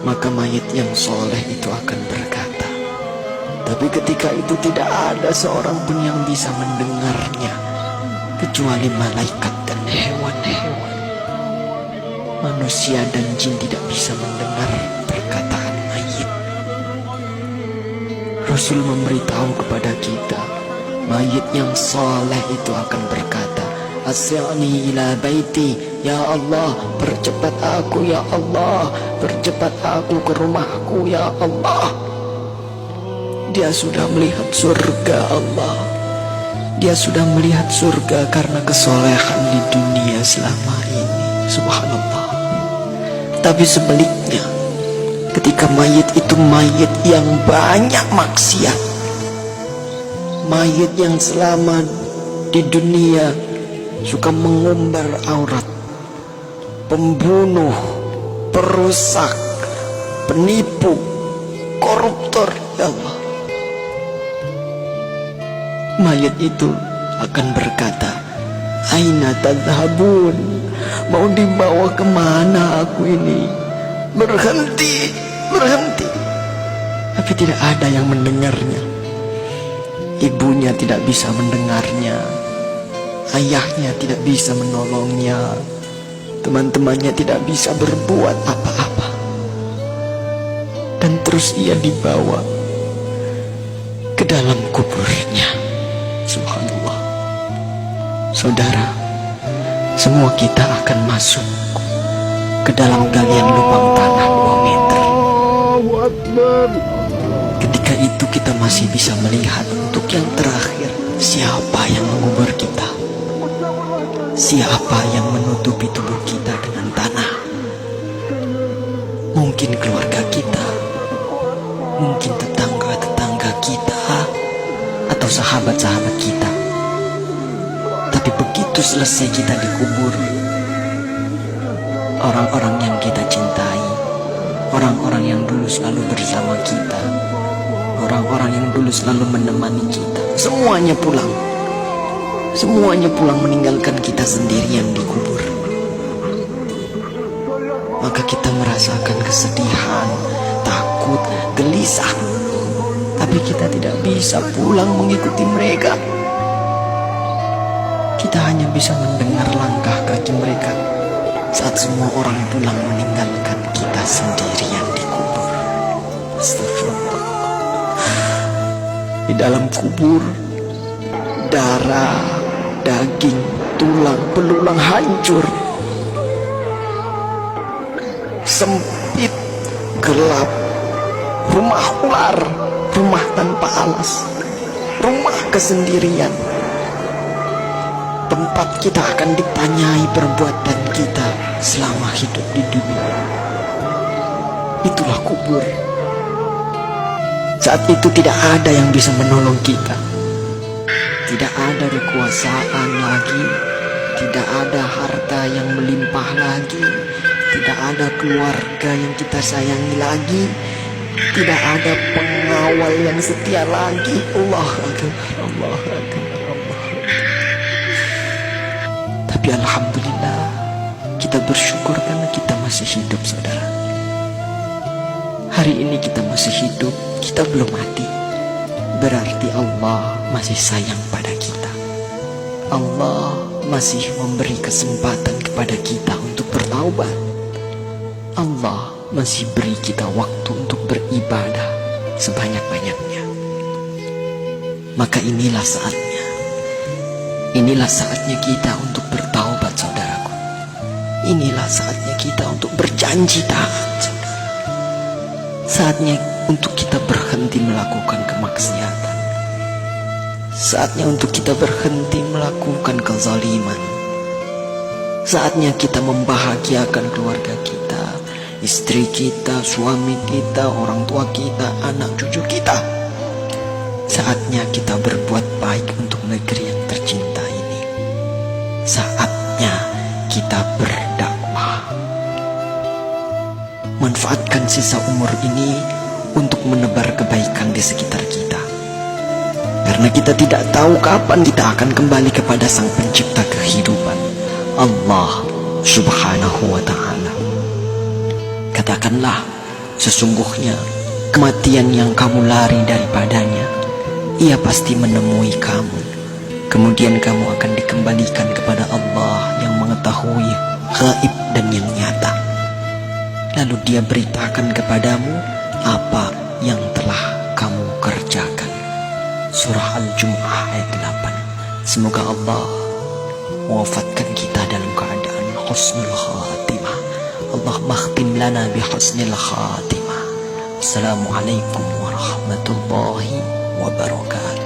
maka mayit yang soleh itu akan berkata. Tapi ketika itu tidak ada seorang pun yang bisa mendengarnya kecuali malaikat dan hewan-hewan. Manusia dan jin tidak bisa mendengar perkataan mayit. Rasul memberitahu kepada kita, mayit yang soleh itu akan berkata, Asri'ni ila baiti, ya Allah, percepat aku ya Allah, percepat aku ke rumahku ya Allah. Dia sudah melihat surga Allah. Dia sudah melihat surga karena kesolehan di dunia selama ini. Subhanallah. Tapi sebaliknya, ketika mayit itu mayit yang banyak maksiat, mayit yang selama di dunia suka mengumbar aurat, pembunuh, perusak, penipu, koruptor, ya Allah, mayit itu akan berkata, Aina tadhabun, mau dibawa kemana aku ini? Berhenti, berhenti. Tapi tidak ada yang mendengarnya. Ibunya tidak bisa mendengarnya, ayahnya tidak bisa menolongnya, teman-temannya tidak bisa berbuat apa-apa. Dan terus ia dibawa ke dalam kuburnya. Subhanallah. Saudara, semua kita akan masuk ke dalam galian lubang tanah 2 meter. Ketika itu kita masih bisa melihat untuk yang terakhir, siapa yang mengubur kita, siapa yang menutupi tubuh kita dengan tanah. Mungkin keluarga kita, mungkin tetangga-tetangga kita, atau sahabat-sahabat kita. Tapi begitu selesai kita dikubur, orang-orang yang kita cintai, orang-orang yang dulu selalu bersama kita, orang-orang yang dulu selalu menemani kita, semuanya pulang. Semuanya pulang meninggalkan kita sendirian dikubur. Maka kita merasakan kesedihan, takut, gelisah. Tapi kita tidak bisa pulang mengikuti mereka. Kita hanya bisa mendengar langkah kaki mereka saat semua orang pulang meninggalkan kita sendirian dikubur. Astagfirullah. Di dalam kubur, darah, daging, tulang, belulang hancur. Sempit, gelap, rumah ular, rumah tanpa alas, rumah kesendirian. Tempat kita akan ditanyai perbuatan kita selama hidup di dunia. Itulah kubur. Saat itu tidak ada yang bisa menolong kita. Tidak ada kekuasaan lagi, tidak ada harta yang melimpah lagi, tidak ada keluarga yang kita sayangi lagi, tidak ada pengawal yang setia lagi. Allah Akbar, Allah Akbar, Allah Akbar. Tapi alhamdulillah, kita bersyukur karena kita masih hidup, saudara. Hari ini kita masih hidup, kita belum mati. Berarti Allah masih sayang pada kita. Allah masih memberi kesempatan kepada kita untuk bertaubat. Allah masih beri kita waktu untuk beribadah sebanyak-banyaknya. Maka inilah saatnya. Inilah saatnya kita untuk bertaubat, saudaraku. Inilah saatnya kita untuk berjanji taat, saudara. Saatnya untuk kita berhenti melakukan kemaksiatan. Saatnya untuk kita berhenti melakukan kezaliman. Saatnya kita membahagiakan keluarga kita, istri kita, suami kita, orang tua kita, anak cucu kita. Saatnya kita berbuat baik untuk negeri yang tercinta ini. Saatnya kita berdakwah. Manfaatkan sisa umur ini untuk menebar kebaikan di sekitar kita. Karena kita tidak tahu kapan kita akan kembali kepada Sang Pencipta kehidupan, Allah Subhanahu wa ta'ala. Katakanlah, Sesungguhnya kematian yang kamu lari daripadanya, ia pasti menemui kamu. Kemudian kamu akan dikembalikan kepada Allah yang mengetahui gaib dan yang nyata. Lalu dia beritakan kepadamu apa yang telah kamu kerjakan. Surah Al-Jumu'ah ayat 8. Semoga Allah mewafatkan kita dalam keadaan husnul khatimah. Allahumma khtim lana bi husnil khatimah. Assalamualaikum warahmatullahi wabarakatuh.